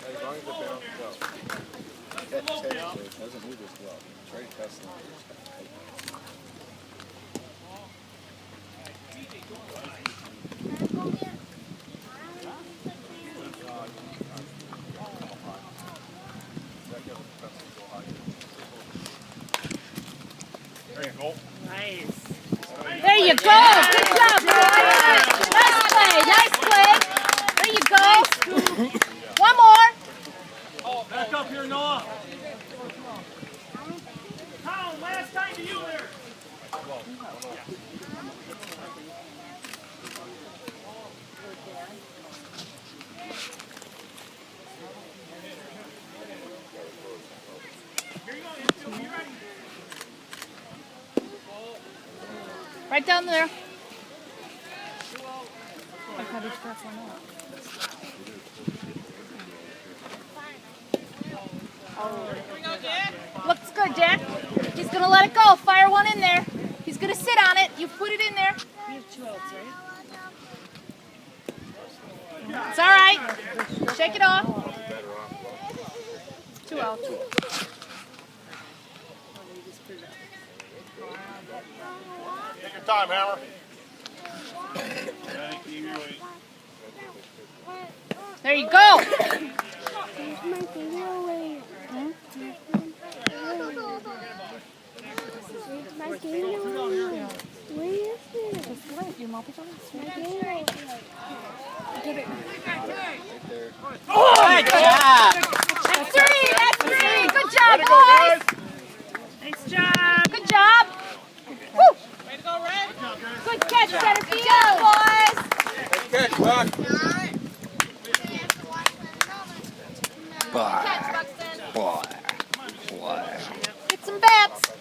As long as the bounce goes. That technically doesn't move as well. Try to test them. There you go. Nice. There you go. Good job, boys. Nice play. Nice play. There you go. One more. Oh, back up here, Noah. Colin, last time to you there. Here you go, infield. You ready? Right down there. Looks good, Jack. He's going to let it go. Fire one in there. He's going to sit on it. You put it in there. We have 2 outs, right? It's all right. Shake it off. 2 outs. Take your time, Hammer. There you go. Good job. That's 3. That's 3. Good job, boys. Nice job. Good job. Woo. Way to go, Red. Good catch, center field, boys. Good catch, Buck. Catch, Buxton. Boy. Get some bats.